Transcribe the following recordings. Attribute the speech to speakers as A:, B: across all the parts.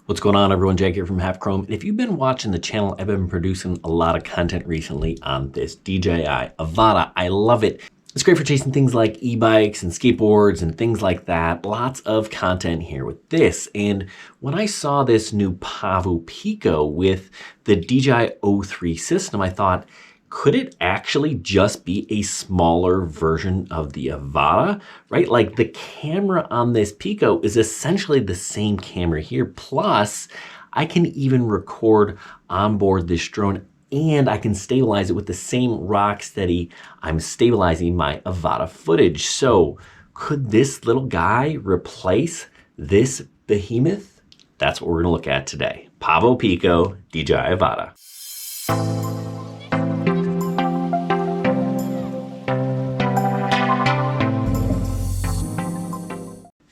A: What's going on, everyone? Jack here from Half Chrome. And if you've been watching the channel, I've been producing a lot of content recently on this DJI Avata. I love it. It's great for chasing things like e-bikes and skateboards and things like that. Lots of content here with this. And when I saw this new Pavo Pico with the DJI O3 system, I thought, could it actually just be a smaller version of the Avata, right? Like the camera on this Pico is essentially the same camera here. Plus, I can even record on board this drone and I can stabilize it with the same rock steady I'm stabilizing my Avata footage. So could this little guy replace this behemoth? That's what we're gonna look at today. Pavo Pico, DJI Avata.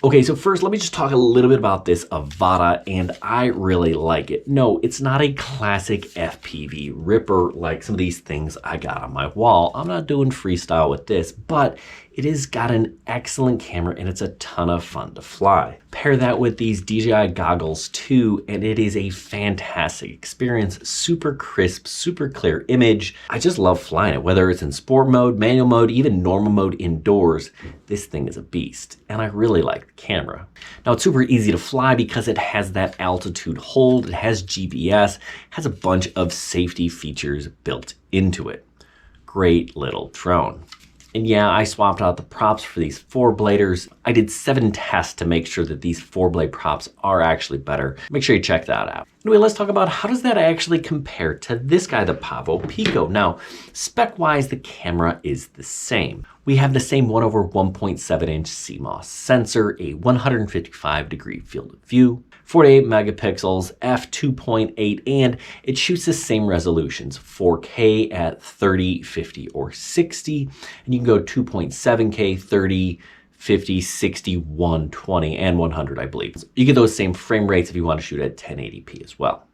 A: Okay, so first let me just talk a little bit about this Avata, and I really like it. No, it's not a classic FPV ripper like some of these things I got on my wall. I'm not doing freestyle with this, but it has got an excellent camera and it's a ton of fun to fly. Pair that with these DJI goggles too, and it is a fantastic experience. Super crisp, super clear image. I just love flying it, whether it's in sport mode, manual mode, even normal mode indoors. This thing is a beast, and I really like the camera. Now it's super easy to fly because it has that altitude hold, it has GPS, has a bunch of safety features built into it. Great little drone. And yeah, I swapped out the props for these 4-bladers. I did 7 tests to make sure that these 4-blade props are actually better. Make sure you check that out. Anyway, let's talk about how does that actually compare to this guy, the Pavo Pico. Now, spec-wise, the camera is the same. We have the same 1/1.7-inch CMOS sensor, a 155-degree field of view, 48 megapixels, f2.8, and it shoots the same resolutions, 4K at 30, 50, or 60, and you can go 2.7K, 30, 50, 60, 120, and 100, I believe. You get those same frame rates if you want to shoot at 1080p as well.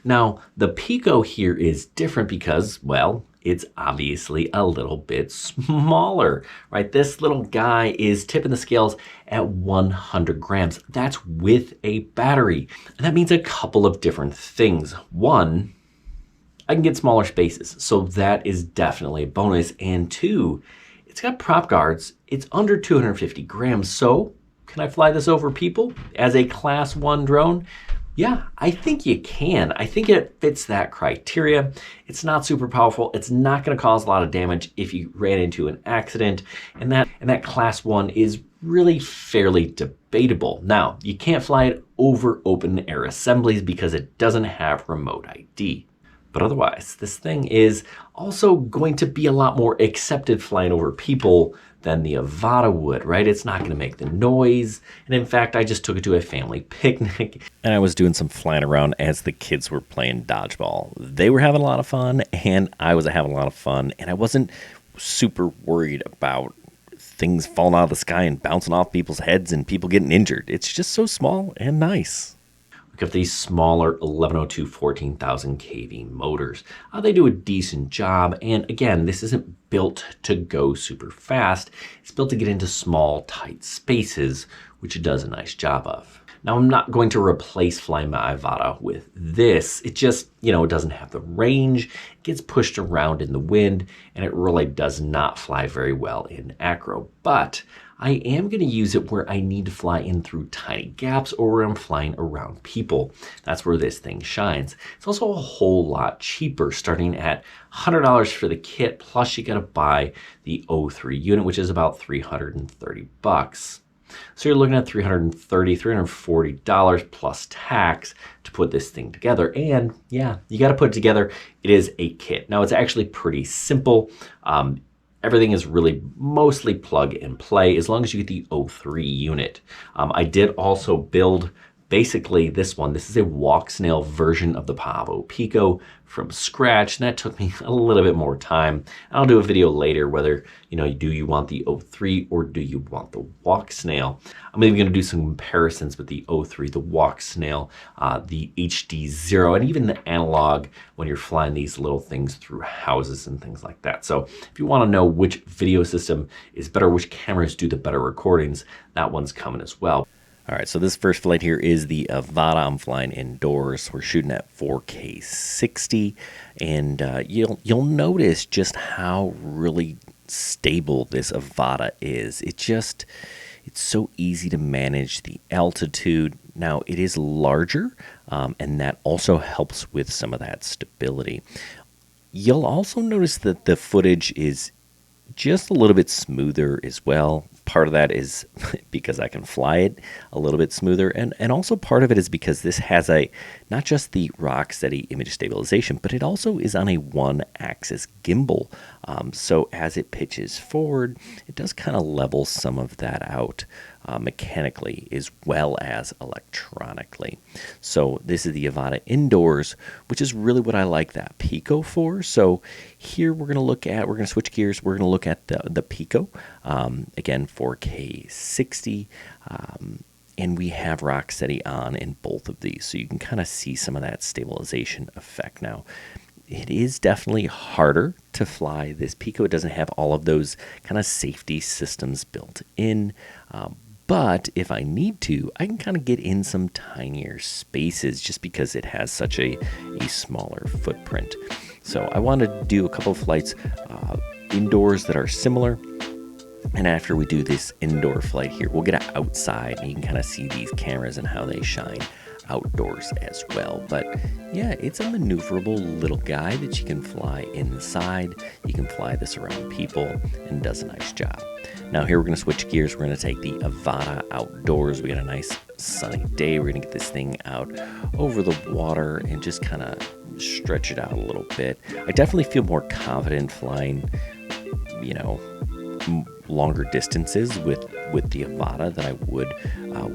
A: Now, the Pico here is different because, well, it's obviously a little bit smaller, right? This little guy is tipping the scales at 100 grams. That's with a battery. And that means a couple of different things. One, I can get smaller spaces, so that is definitely a bonus. And two, it's got prop guards. It's under 250 grams, so can I fly this over people as a class 1 drone? Yeah, I think you can. I think it fits that criteria. It's not super powerful. It's not going to cause a lot of damage if you ran into an accident. And that class 1 is really fairly debatable. Now, you can't fly it over open air assemblies because it doesn't have remote ID. But otherwise, this thing is also going to be a lot more accepted flying over people than the Avata would, right? It's not going to make the noise. And in fact, I just took it to a family picnic. And I was doing some flying around as the kids were playing dodgeball. They were having a lot of fun, and I was having a lot of fun. And I wasn't super worried about things falling out of the sky and bouncing off people's heads and people getting injured. It's just so small and nice. Of these smaller 1102 14,000 kV motors. They do a decent job, and again, this isn't built to go super fast. It's built to get into small, tight spaces, which it does a nice job of. Now, I'm not going to replace flying my Avata with this. It just, it doesn't have the range. It gets pushed around in the wind, and it really does not fly very well in acro. But I am going to use it where I need to fly in through tiny gaps or where I'm flying around people. That's where this thing shines. It's also a whole lot cheaper, starting at $100 for the kit, plus you got to buy the O3 unit, which is about $330. So you're looking at $330, $340 plus tax to put this thing together. And yeah, you got to put it together. It is a kit. Now, it's actually pretty simple. Everything is really mostly plug and play as long as you get the O3 unit. I did also build basically this one. This is a walk snail version of the Pavo Pico from scratch, and that took me a little bit more time. I'll do a video later whether, do you want the O3 or do you want the walk snail. I'm even gonna do some comparisons with the O3, the walk snail, the HD0, and even the analog when you're flying these little things through houses and things like that. So if you wanna know which video system is better, which cameras do the better recordings, that one's coming as well. All right, so this first flight here is the Avata. I'm flying indoors. We're shooting at 4K 60, and you'll notice just how really stable this Avata is. It's so easy to manage the altitude. Now it is larger, and that also helps with some of that stability. You'll also notice that the footage is just a little bit smoother as well. Part of that is because I can fly it a little bit smoother, and also part of it is because this has not just the rock steady image stabilization, but it also is on a one-axis gimbal. So as it pitches forward, it does kind of level some of that out mechanically as well as electronically. So this is the Avata indoors, which is really what I like that Pico for. So here we're going to switch gears. We're going to look at the Pico, again, 4K 60, and we have rock steady on in both of these. So you can kind of see some of that stabilization effect. Now, it is definitely harder to fly this Pico. It doesn't have all of those kind of safety systems built in. But if I need to, I can kind of get in some tinier spaces just because it has such a smaller footprint. So I want to do a couple of flights indoors that are similar. And after we do this indoor flight here, we'll get outside and you can kind of see these cameras and how they shine outdoors as well. But yeah, it's a maneuverable little guy that you can fly inside. You can fly this around people, and it does a nice job. Now here we're going to switch gears. We're going to take the Avata outdoors. We got a nice sunny day. We're going to get this thing out over the water and just kind of stretch it out a little bit. I definitely feel more confident flying, longer distances with the Avata than I would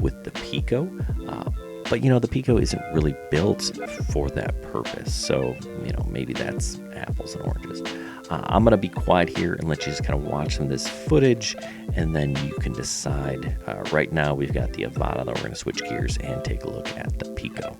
A: with the Pico. But the Pico isn't really built for that purpose. So, maybe that's apples and oranges. I'm going to be quiet here and let you just kind of watch some of this footage, and then you can decide. Right now, we've got the Avata, then we're going to switch gears and take a look at the Pico.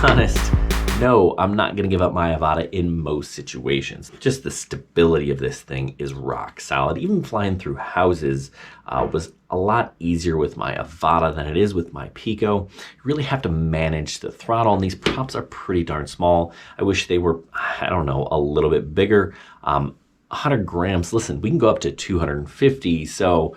A: honest, no, I'm not gonna give up my Avata in most situations. Just the stability of this thing is rock solid. Even flying through houses was a lot easier with my Avata than it is with my Pico. You really have to manage the throttle, and these props are pretty darn small. I wish they were, I don't know, a little bit bigger. 100 grams, listen, we can go up to 250, so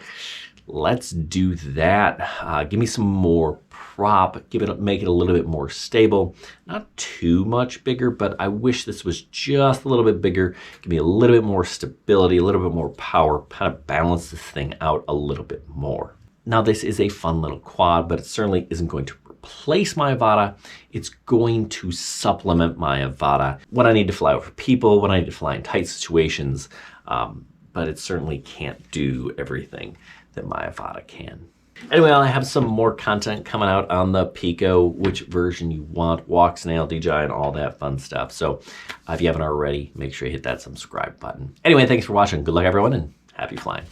A: let's do that. Give me some more prop, make it a little bit more stable. Not too much bigger, but I wish this was just a little bit bigger. Give me a little bit more stability, a little bit more power, kind of balance this thing out a little bit more. Now this is a fun little quad, but it certainly isn't going to replace my Avata. It's going to supplement my Avata when I need to fly over people, when I need to fly in tight situations, but it certainly can't do everything that my Avata can. Anyway, I have some more content coming out on the Pico, which version you want, walk, snail, DJI, and all that fun stuff. So if you haven't already, make sure you hit that subscribe button. Anyway, thanks for watching. Good luck, everyone, and happy flying.